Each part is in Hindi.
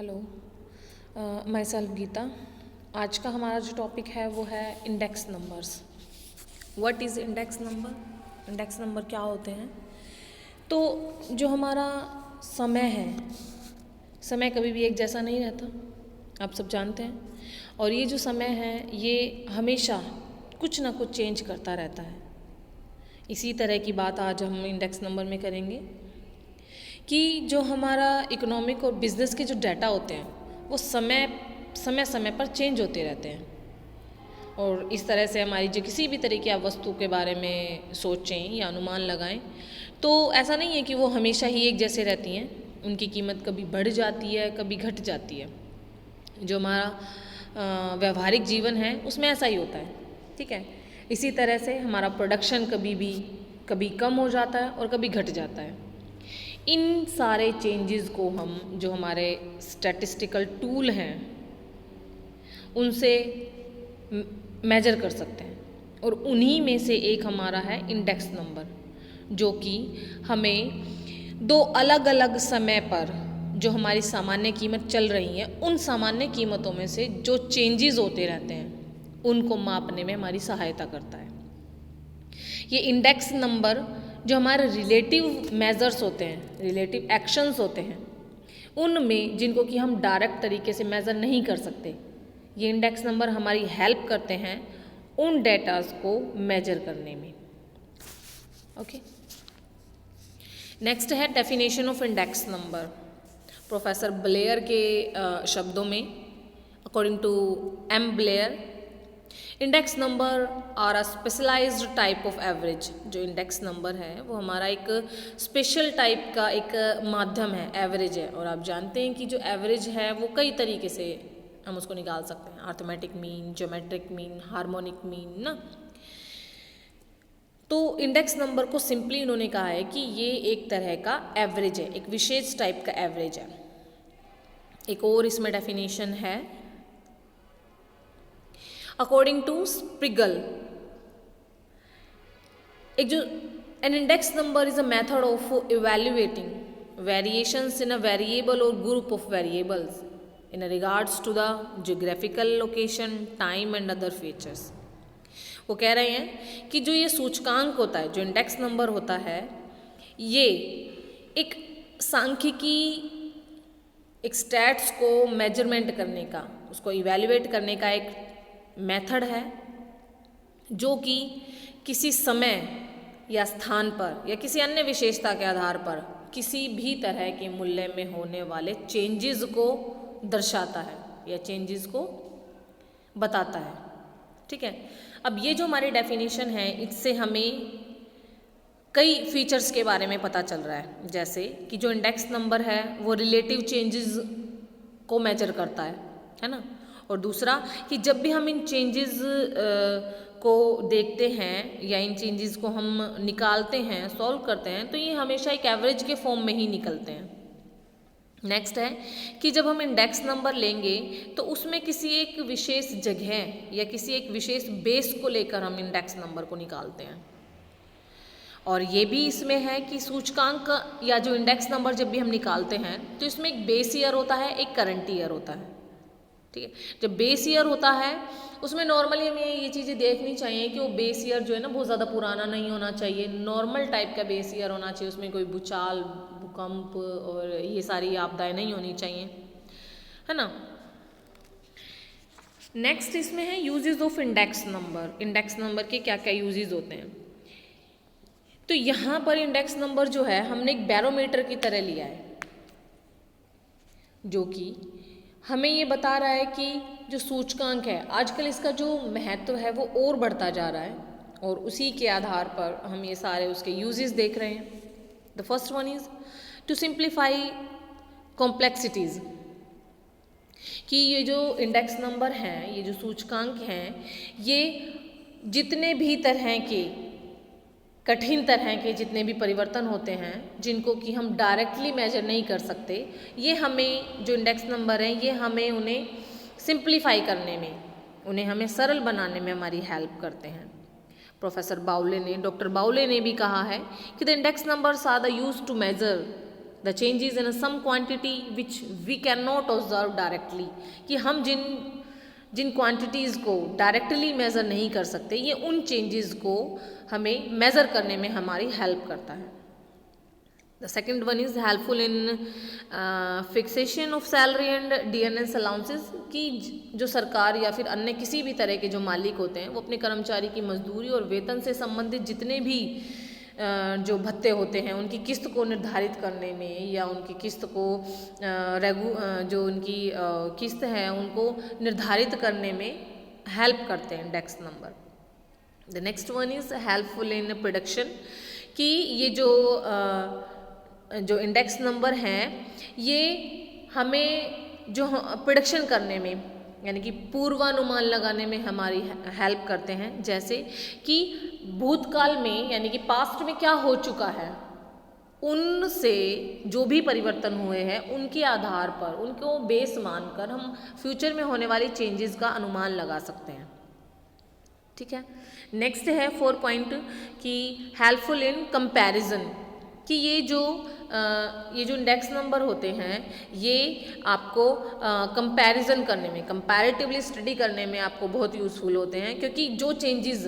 Hello, my self Gita. आज का हमारा जो टॉपिक है वो है index numbers. What is index number? Index number क्या होते हैं? तो जो हमारा समय है, समय कभी भी एक जैसा नहीं रहता, आप सब जानते हैं। और ये जो समय है ये हमेशा कुछ ना कुछ चेंज करता रहता है। इसी तरह की बात आज हम इंडेक्स नंबर में करेंगे कि जो हमारा इकोनॉमिक और बिजनेस के जो डाटा होते हैं वो समय समय समय पर चेंज होते रहते हैं। और इस तरह से हमारी जो किसी भी तरह की आप वस्तु के बारे में सोचें या अनुमान लगाएं तो ऐसा नहीं है कि वो हमेशा ही एक जैसे रहती हैं। उनकी कीमत कभी बढ़ जाती है, कभी घट जाती है। जो हमारा व्यवहारिक जीवन है उसमें ऐसा ही होता है, ठीक है। इसी तरह से हमारा प्रोडक्शन कभी कम हो जाता है और कभी घट जाता है। इन सारे चेंजेस को हम जो हमारे स्टैटिस्टिकल टूल हैं उनसे मेजर कर सकते हैं। और उन्हीं में से एक हमारा है इंडेक्स नंबर, जो कि हमें दो अलग अलग समय पर जो हमारी सामान्य कीमत चल रही है उन सामान्य कीमतों में से जो चेंजेस होते रहते हैं उनको मापने में हमारी सहायता करता है। ये इंडेक्स नंबर जो हमारे रिलेटिव मेजर्स होते हैं, रिलेटिव एक्शंस होते हैं, उनमें जिनको कि हम डायरेक्ट तरीके से मेज़र नहीं कर सकते, ये इंडेक्स नंबर हमारी हेल्प करते हैं उन डेटास को मेजर करने में। ओके, नेक्स्ट है definition of index number. Professor Blair के शब्दों में, according to M Blair, index number are a specialised type of average. जो इंडेक्स नंबर है वो हमारा एक स्पेशल टाइप का एक माध्यम है, एवरेज है। और आप जानते हैं कि जो एवरेज है वो कई तरीके से हम उसको निकाल सकते हैं, arithmetic mean, geometric mean, harmonic mean ना। तो इंडेक्स नंबर को सिंपली इन्होंने कहा है कि ये एक तरह का एवरेज है, एक विशेष टाइप का एवरेज है। एक और इसमें डेफिनेशन है अकॉर्डिंग टू स्प्रिगल, एक जो an index number is a method of evaluating variations in a variable और group of variables in regards to the geographical location, time and other features. वो कह रहे हैं कि जो ये सूचकांक होता है, जो इंडेक्स नंबर होता है, ये एक सांख्यिकी, एक स्टैट्स को मेजरमेंट करने का, उसको इवेल्युएट करने का एक मेथड है जो कि किसी समय या स्थान पर या किसी अन्य विशेषता के आधार पर किसी भी तरह के मूल्य में होने वाले चेंजेस को दर्शाता है या चेंजेस को बताता है, ठीक है। अब ये जो हमारी डेफिनेशन है इससे हमें कई फीचर्स के बारे में पता चल रहा है, जैसे कि जो इंडेक्स नंबर है वो रिलेटिव चेंजेस को मेजर करता है ना। और दूसरा कि जब भी हम इन चेंजेस को देखते हैं या इन चेंजेस को हम निकालते हैं, सॉल्व करते हैं, तो ये हमेशा एक एवरेज के फॉर्म में ही निकलते हैं। नेक्स्ट है कि जब हम इंडेक्स नंबर लेंगे तो उसमें किसी एक विशेष जगह या किसी एक विशेष बेस को लेकर हम इंडेक्स नंबर को निकालते हैं। और ये भी इसमें है कि सूचकांक या जो इंडेक्स नंबर जब भी हम निकालते हैं तो इसमें एक बेस ईयर होता है, एक करंट ईयर होता है, ठीक है। जब बेस ईयर होता है उसमें नॉर्मली हमें ये चीज़ें देखनी चाहिए कि वो बेस ईयर जो है ना बहुत ज़्यादा पुराना नहीं होना चाहिए, नॉर्मल टाइप का बेस ईयर होना चाहिए, उसमें कोई भूचाल, भूकंप और ये सारी आपदाएं नहीं होनी चाहिए, है ना। नेक्स्ट इसमें है uses of index number. Index number के क्या क्या यूजेस होते हैं? तो यहाँ पर इंडेक्स नंबर जो है हमने एक बैरोमीटर की तरह लिया है, जो कि हमें ये बता रहा है कि जो सूचकांक है आजकल इसका जो महत्व है वो और बढ़ता जा रहा है, और उसी के आधार पर हम ये सारे उसके यूजेस देख रहे हैं। The first one is to simplify complexities, कि ये जो इंडेक्स नंबर हैं, ये जो सूचकांक हैं, ये जितने भी तरह के कठिन तरह के जितने भी परिवर्तन होते हैं जिनको कि हम डायरेक्टली मेजर नहीं कर सकते, ये हमें जो इंडेक्स नंबर हैं ये हमें उन्हें सिंप्लीफाई करने में, उन्हें हमें सरल बनाने में हमारी हेल्प करते हैं। प्रोफेसर बाउले ने, डॉक्टर बाउले ने भी कहा है कि the index numbers are the use to measure the changes in some quantity which we can not observe directly, कि हम जिन क्वांटिटीज़ को डायरेक्टली मेज़र नहीं कर सकते, ये उन चेंजेस को हमें मेज़र करने में हमारी हेल्प करता है। The second one is helpful in fixation of salary and DNS allowances, कि जो सरकार या फिर अन्य किसी भी तरह के जो मालिक होते हैं वो अपने कर्मचारी की मजदूरी और वेतन से संबंधित जितने भी जो भत्ते होते हैं उनकी किस्त को निर्धारित करने में, या उनकी किस्त को जो उनकी किस्त है उनको निर्धारित करने में हेल्प करते हैं index number. The next one is helpful in production, कि ये जो इंडेक्स नंबर हैं ये हमें जो प्रोडक्शन करने में, यानी कि पूर्वानुमान लगाने में हमारी हेल्प करते हैं। जैसे कि भूतकाल में, यानी कि पास्ट में क्या हो चुका है, उनसे जो भी परिवर्तन हुए हैं उनके आधार पर, उनको बेस मानकर हम फ्यूचर में होने वाली चेंजेस का अनुमान लगा सकते हैं। ठीक है। नेक्स्ट है 4 पॉइंट कि हेल्पफुल इन कंपैरिजन, कि ये जो इंडेक्स नंबर होते हैं ये आपको कंपैरिजन करने में, कंपैरेटिवली स्टडी करने में आपको बहुत यूज़फुल होते हैं। क्योंकि जो चेंजेस,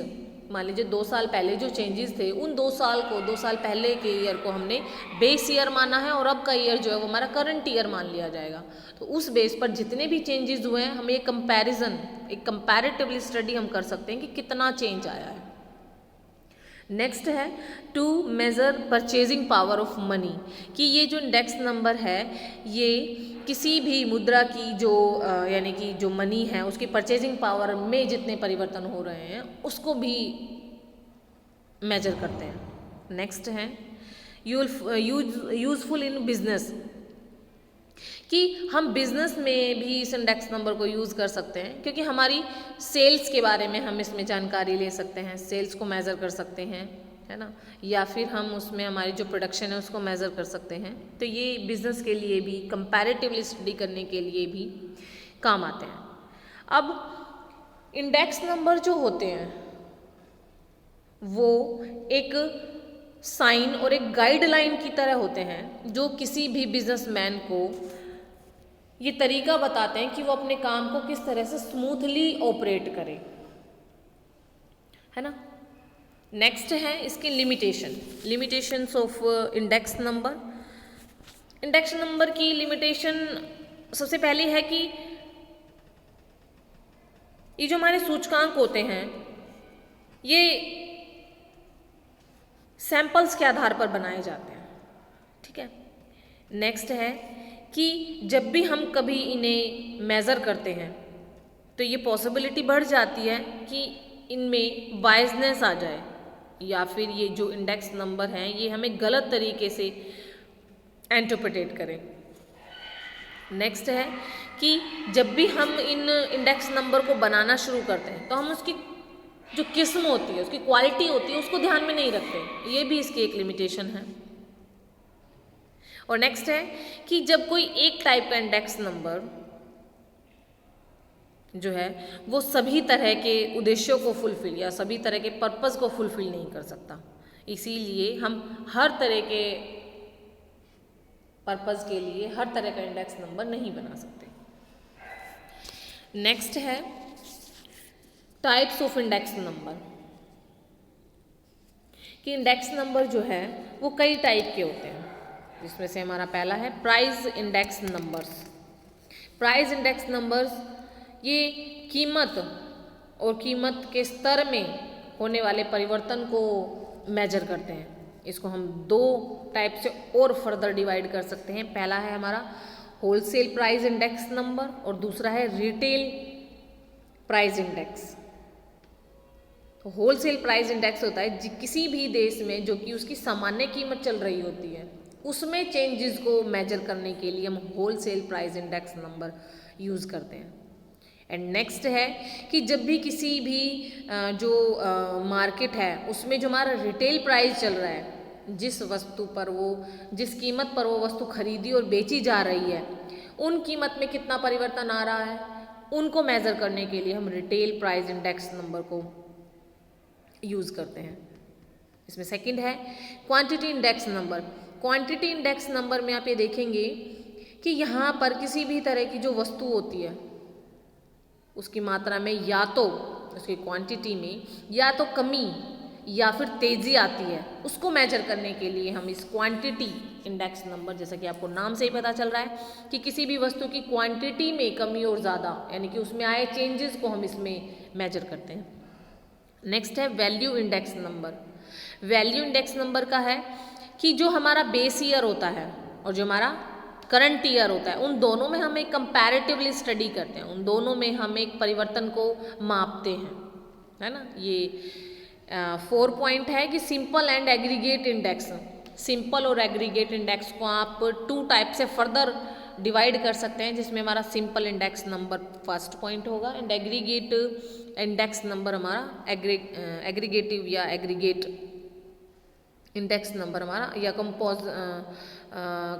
मान लीजिए 2 साल पहले जो चेंजेस थे, उन 2 साल पहले के ईयर को हमने बेस ईयर माना है और अब का ईयर जो है वो हमारा करंट ईयर मान लिया जाएगा। तो उस बेस पर जितने भी चेंजेस हुए हैं हमें एक कंपैरेटिवली स्टडी हम कर सकते हैं कि कितना चेंज आया है। नेक्स्ट है to measure purchasing power of money, कि ये जो इंडेक्स नंबर है ये किसी भी मुद्रा की यानी कि जो मनी है उसकी परचेजिंग पावर में जितने परिवर्तन हो रहे हैं उसको भी मेजर करते हैं। नेक्स्ट है यूजफुल इन बिजनेस, कि हम बिजनेस में भी इस इंडेक्स नंबर को यूज़ कर सकते हैं, क्योंकि हमारी सेल्स के बारे में हम इसमें जानकारी ले सकते हैं, सेल्स को मेज़र कर सकते हैं, है ना, या फिर हम उसमें हमारी जो प्रोडक्शन है उसको मेज़र कर सकते हैं। तो ये बिजनेस के लिए भी, कंपैरेटिवली स्टडी करने के लिए भी काम आते हैं। अब इंडेक्स नंबर जो होते हैं वो एक साइन और एक गाइडलाइन की तरह होते हैं, जो किसी भी बिजनेसमैन को ये तरीका बताते हैं कि वो अपने काम को किस तरह से स्मूथली ऑपरेट करे, है ना। नेक्स्ट है इसके limitations of index number. Index number की लिमिटेशन सबसे पहली है कि ये जो हमारे सूचकांक होते हैं ये सैंपल्स के आधार पर बनाए जाते हैं। ठीक है। नेक्स्ट है कि जब भी हम कभी इन्हें मेज़र करते हैं तो ये पॉसिबिलिटी बढ़ जाती है कि इनमें बायसनेस आ जाए, या फिर ये जो इंडेक्स नंबर हैं ये हमें गलत तरीके से इंटरप्रेट करें। नेक्स्ट है कि जब भी हम इन इंडेक्स नंबर को बनाना शुरू करते हैं तो हम उसकी जो किस्म होती है, उसकी क्वालिटी होती है, उसको ध्यान में नहीं रखते, ये भी इसकी एक लिमिटेशन है। और नेक्स्ट है कि जब कोई एक टाइप का इंडेक्स नंबर जो है वो सभी तरह के उद्देश्यों को फुलफिल या सभी तरह के पर्पस को फुलफिल नहीं कर सकता, इसीलिए हम हर तरह के पर्पस के लिए हर तरह का इंडेक्स नंबर नहीं बना सकते। नेक्स्ट है टाइप्स ऑफ इंडेक्स नंबर, कि इंडेक्स नंबर जो है वो कई टाइप के होते हैं, जिसमें से हमारा पहला है price index numbers. Price index numbers ये कीमत और कीमत के स्तर में होने वाले परिवर्तन को मेजर करते हैं। इसको हम 2 टाइप से और फर्दर डिवाइड कर सकते हैं। पहला है हमारा होलसेल प्राइस इंडेक्स नंबर और दूसरा है रिटेल प्राइस इंडेक्स। तो होलसेल प्राइस इंडेक्स होता है किसी भी देश में जो कि उसकी सामान्य कीमत चल रही होती है उसमें चेंजेस को मेजर करने के लिए हम wholesale price index number use करते हैं। एंड नेक्स्ट है कि जब भी किसी भी जो मार्केट है उसमें जो हमारा रिटेल प्राइस चल रहा है, जिस कीमत पर वो वस्तु खरीदी और बेची जा रही है उन कीमत में कितना परिवर्तन आ रहा है, उनको मेज़र करने के लिए हम रिटेल प्राइस इंडेक्स नंबर को यूज़ करते हैं। इसमें सेकंड है quantity index number. Quantity index number में आप ये देखेंगे कि यहाँ पर किसी भी तरह की जो वस्तु होती है उसकी मात्रा में या तो उसकी क्वांटिटी में या तो कमी या फिर तेजी आती है, उसको मेजर करने के लिए हम इस क्वांटिटी इंडेक्स नंबर, जैसा कि आपको नाम से ही पता चल रहा है कि किसी भी वस्तु की क्वांटिटी में कमी और ज़्यादा यानी कि उसमें आए चेंजेस को हम इसमें मेजर करते हैं। नेक्स्ट है value index number. Value index number का है कि जो हमारा बेस ईयर होता है और जो हमारा करंट ईयर होता है, उन दोनों में हम एक कंपैरेटिवली स्टडी करते हैं, उन दोनों में हम एक परिवर्तन को मापते हैं, है ना। ये 4 पॉइंट है कि simple and aggregate index. Simple और एग्रीगेट इंडेक्स को आप 2 टाइप से फर्दर डिवाइड कर सकते हैं, जिसमें हमारा simple index number first point होगा एंड एग्रीगेट इंडेक्स नंबर हमारा एग्रीगेटिव या एग्रीगेट इंडेक्स नंबर हमारा या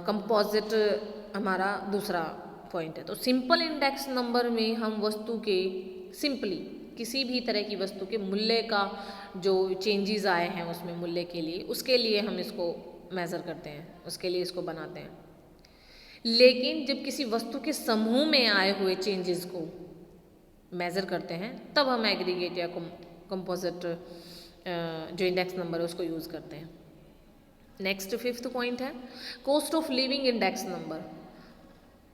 कंपोजिट हमारा दूसरा पॉइंट है। तो सिंपल इंडेक्स नंबर में हम वस्तु के सिंपली किसी भी तरह की वस्तु के मूल्य का जो चेंजेस आए हैं उसमें मूल्य के लिए, उसके लिए हम इसको मेज़र करते हैं, उसके लिए इसको बनाते हैं। लेकिन जब किसी वस्तु के समूह में आए हुए चेंजेस को मेज़र करते हैं तब हम एग्रीगेट या कंपोजिट जो इंडेक्स नंबर है उसको यूज़ करते हैं। नेक्स्ट 5th पॉइंट है cost of living index number.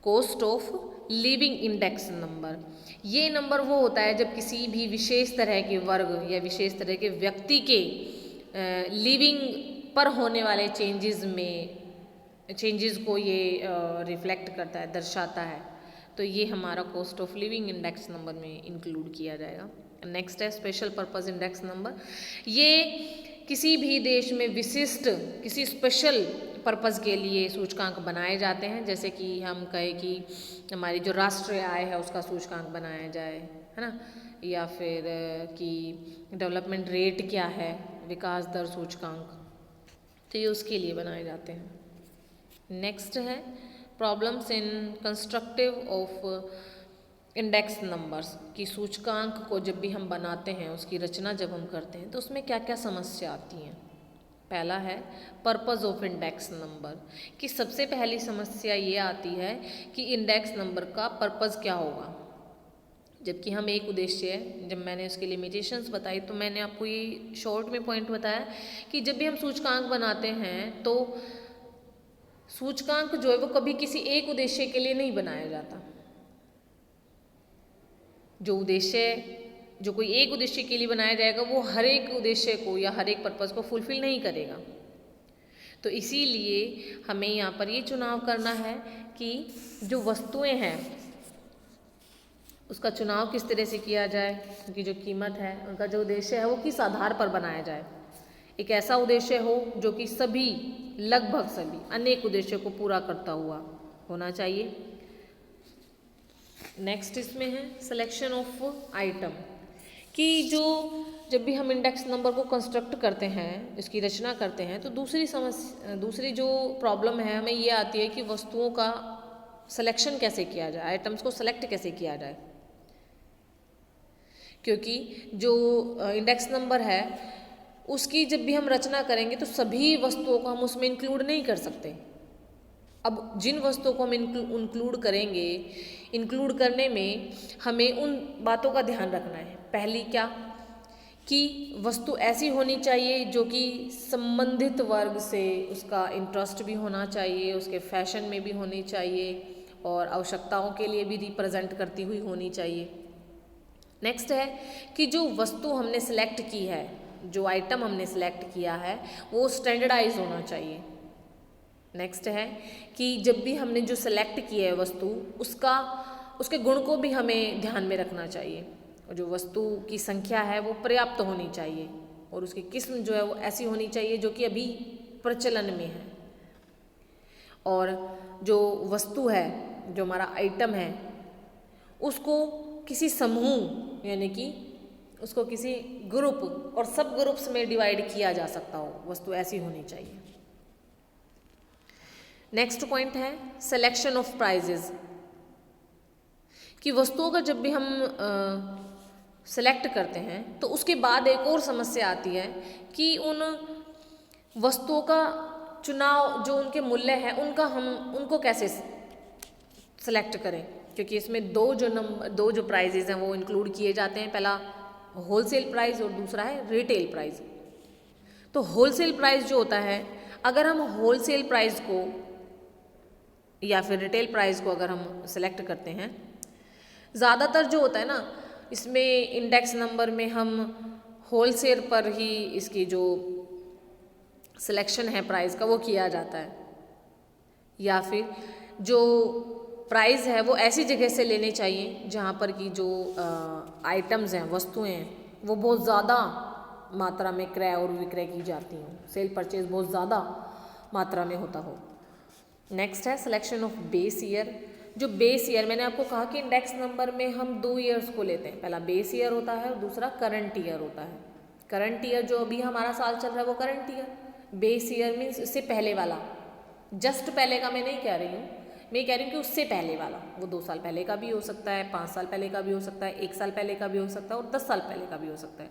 Cost of living index number, ये नंबर वो होता है जब किसी भी विशेष तरह के वर्ग या विशेष तरह के व्यक्ति के लिविंग पर होने वाले चेंजेस को ये रिफ्लेक्ट करता है, दर्शाता है, तो ये हमारा cost of living index number में इंक्लूड किया जाएगा। नेक्स्ट है स्पेशल पर्पस इंडेक्स नंबर। ये किसी भी देश में विशिष्ट किसी स्पेशल पर्पस के लिए सूचकांक बनाए जाते हैं, जैसे कि हम कहें कि हमारी जो राष्ट्रीय आय है उसका सूचकांक बनाया जाए, है ना, या फिर कि डेवलपमेंट रेट क्या है, विकास दर सूचकांक, तो ये उसके लिए बनाए जाते हैं। नेक्स्ट है problems in constructive of index numbers, की सूचकांक को जब भी हम बनाते हैं, उसकी रचना जब हम करते हैं तो उसमें क्या क्या समस्या आती हैं। पहला है पर्पस ऑफ इंडेक्स नंबर, कि सबसे पहली समस्या ये आती है कि इंडेक्स नंबर का पर्पस क्या होगा। जबकि हम एक उद्देश्य है, जब मैंने उसकी लिमिटेशंस बताई तो मैंने आपको ये शॉर्ट में पॉइंट बताया कि जब भी हम सूचकांक बनाते हैं तो सूचकांक जो है वो कभी किसी एक उद्देश्य के लिए नहीं बनाया जाता। जो उद्देश्य जो कोई एक उद्देश्य के लिए बनाया जाएगा वो हर एक उद्देश्य को या हर एक पर्पस को फुलफिल नहीं करेगा। तो इसीलिए हमें यहाँ पर ये चुनाव करना है कि जो वस्तुएं हैं उसका चुनाव किस तरह से किया जाए, उनकी जो कीमत है, उनका जो उद्देश्य है वो किस आधार पर बनाया जाए। एक ऐसा उद्देश्य हो जो कि सभी, लगभग सभी अनेक उद्देश्यों को पूरा करता हुआ होना चाहिए। नेक्स्ट इसमें है सिलेक्शन ऑफ आइटम, कि जब भी हम इंडेक्स नंबर को कंस्ट्रक्ट करते हैं, इसकी रचना करते हैं, तो दूसरी जो प्रॉब्लम है हमें ये आती है कि वस्तुओं का सिलेक्शन कैसे किया जाए, आइटम्स को सेलेक्ट कैसे किया जाए। क्योंकि जो इंडेक्स नंबर है उसकी जब भी हम रचना करेंगे तो सभी वस्तुओं को हम उसमें इंक्लूड नहीं कर सकते। अब जिन वस्तुओं को हम इंक्लूड करेंगे, इंक्लूड करने में हमें उन बातों का ध्यान रखना है। पहली क्या, कि वस्तु ऐसी होनी चाहिए जो कि संबंधित वर्ग से उसका इंटरेस्ट भी होना चाहिए, उसके फैशन में भी होनी चाहिए और आवश्यकताओं के लिए भी रिप्रेजेंट करती हुई होनी चाहिए। नेक्स्ट है कि जो वस्तु हमने सेलेक्ट की है, जो आइटम हमने सेलेक्ट किया है वो स्टैंडर्डाइज होना चाहिए। नेक्स्ट है कि जब भी हमने जो सेलेक्ट किया है वस्तु, उसके गुण को भी हमें ध्यान में रखना चाहिए। और जो वस्तु की संख्या है वो पर्याप्त होनी चाहिए और उसकी किस्म जो है वो ऐसी होनी चाहिए जो कि अभी प्रचलन में है। और जो वस्तु है, जो हमारा आइटम है, उसको किसी समूह यानी कि उसको किसी ग्रुप और सब ग्रुप्स में डिवाइड किया जा सकता हो, वस्तु ऐसी होनी चाहिए। नेक्स्ट पॉइंट है सिलेक्शन ऑफ प्राइजेज, कि वस्तुओं का जब भी हम सेलेक्ट करते हैं तो उसके बाद एक और समस्या आती है कि उन वस्तुओं का चुनाव जो उनके मूल्य हैं उनका हम उनको कैसे सेलेक्ट करें, क्योंकि इसमें दो जो प्राइजेज हैं वो इंक्लूड किए जाते हैं। पहला होलसेल प्राइस और दूसरा है रिटेल प्राइस। तो होलसेल प्राइस जो होता है, अगर हम होलसेल प्राइस को या फिर रिटेल प्राइस को अगर हम सेलेक्ट करते हैं, ज़्यादातर जो होता है ना इसमें इंडेक्स नंबर में हम होलसेल पर ही इसकी जो सिलेक्शन है प्राइस का वो किया जाता है, या फिर जो प्राइस है वो ऐसी जगह से लेने चाहिए जहाँ पर कि जो आइटम्स हैं, वस्तुएं हैं, वो बहुत ज़्यादा मात्रा में क्रय और विक्रय की जाती हों, सेल परचेज बहुत ज़्यादा मात्रा में होता हो। नेक्स्ट है सिलेक्शन ऑफ बेस ईयर। जो बेस ईयर, मैंने आपको कहा कि इंडेक्स नंबर में हम 2 ईयर्स को लेते हैं, पहला बेस ईयर होता है और दूसरा करंट ईयर होता है। करंट ईयर जो अभी हमारा साल चल रहा है वो current year, base year means इससे पहले वाला, जस्ट पहले का मैं नहीं कह रही हूँ, मैं कह रही हूँ कि उससे पहले वाला, वो 2 साल पहले का भी हो सकता है, 5 साल पहले का भी हो सकता है, 1 साल पहले का भी हो सकता है और 10 साल पहले का भी हो सकता है।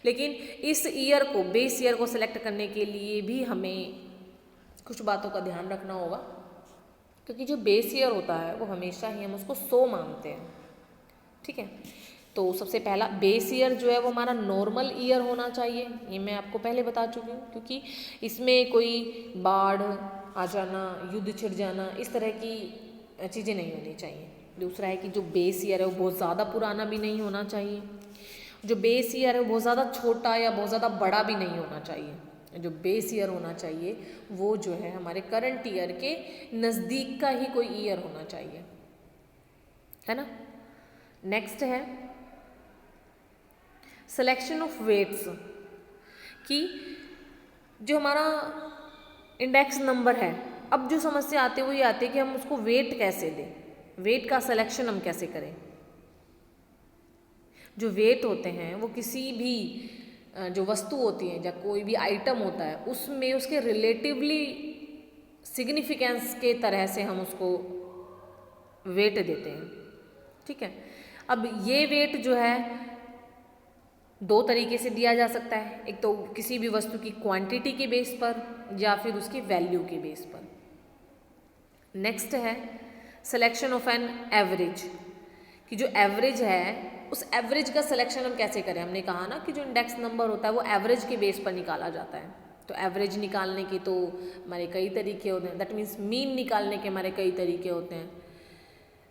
लेकिन इस ईयर को, बेस ईयर को सिलेक्ट करने के लिए भी हमें कुछ बातों का ध्यान रखना होगा, क्योंकि जो बेस ईयर होता है वो हमेशा ही हम उसको 100 मानते हैं, ठीक है। तो सबसे पहला बेस ईयर जो है वो हमारा नॉर्मल ईयर होना चाहिए, ये मैं आपको पहले बता चुकी हूँ, क्योंकि इसमें कोई बाढ़ आ जाना, युद्ध छिड़ जाना, इस तरह की चीज़ें नहीं होनी चाहिए। दूसरा है कि जो बेस ईयर है वो बहुत ज़्यादा पुराना भी नहीं होना चाहिए, जो बेस ईयर है वो बहुत ज़्यादा छोटा या बहुत ज़्यादा बड़ा भी नहीं होना चाहिए। जो बेस ईयर होना चाहिए वो जो है हमारे करंट ईयर के नज़दीक का ही कोई ईयर होना चाहिए, है ना। नेक्स्ट है सिलेक्शन ऑफ वेट्स, कि जो हमारा इंडेक्स नंबर है, अब जो समस्या आती है वो ये आती है कि हम उसको वेट कैसे दें, वेट का सिलेक्शन हम कैसे करें। जो वेट होते हैं वो किसी भी जो वस्तु होती है या कोई भी आइटम होता है उसमें उसके रिलेटिवली सिग्निफिकेंस के तरह से हम उसको वेट देते हैं, ठीक है। अब ये वेट जो है 2 तरीके से दिया जा सकता है, एक तो किसी भी वस्तु की क्वांटिटी के बेस पर या फिर उसकी वैल्यू के बेस पर। नेक्स्ट है सिलेक्शन ऑफ एन एवरेज, कि जो एवरेज है उस एवरेज का सिलेक्शन हम कैसे करें। हमने कहा ना कि जो इंडेक्स नंबर होता है वो एवरेज के बेस पर निकाला जाता है, तो एवरेज निकालने के तो हमारे कई तरीके होते हैं, दैट मीन्स मीन निकालने के हमारे कई तरीके होते हैं।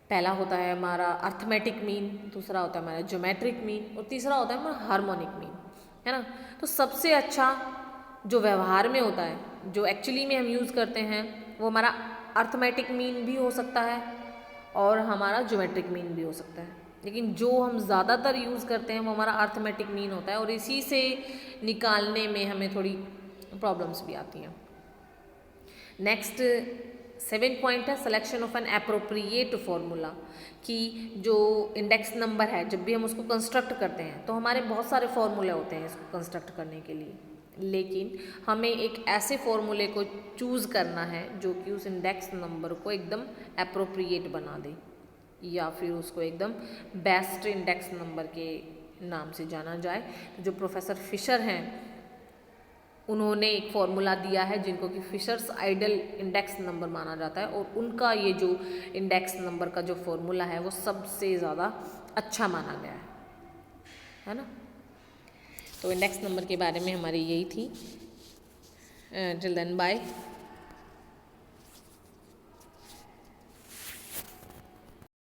पहला होता है हमारा अर्थमेटिक मीन, दूसरा होता है हमारा ज्योमेट्रिक मीन और तीसरा होता है हमारा हार्मोनिक मीन, है ना। तो सबसे अच्छा जो व्यवहार में होता है, जो एक्चुअली में हम यूज़ करते हैं, वो हमारा अर्थमेटिक मीन भी हो सकता है और हमारा ज्योमेट्रिक मीन भी हो सकता है, लेकिन जो हम ज़्यादातर यूज़ करते हैं वो हमारा अर्थमेटिक मीन होता है और इसी से निकालने में हमें थोड़ी प्रॉब्लम्स भी आती हैं। नेक्स्ट 7 पॉइंट है selection of N appropriate formula, कि जो इंडेक्स नंबर है जब भी हम उसको कंस्ट्रक्ट करते हैं तो हमारे बहुत सारे फॉर्मूले होते हैं इसको कंस्ट्रक्ट करने के लिए, लेकिन हमें एक ऐसे फॉर्मूले को चूज़ करना है जो कि उस इंडेक्स नंबर को एकदम एप्रोप्रिएट बना दे या फिर उसको एकदम बेस्ट इंडेक्स नंबर के नाम से जाना जाए। तो जो प्रोफेसर फिशर हैं उन्होंने एक फॉर्मूला दिया है जिनको कि फिशर्स आइडल इंडेक्स नंबर माना जाता है, और उनका ये जो इंडेक्स नंबर का जो फॉर्मूला है वो सबसे ज़्यादा अच्छा माना गया है ना। तो इंडेक्स नंबर के बारे में हमारी यही थी। Till then bye.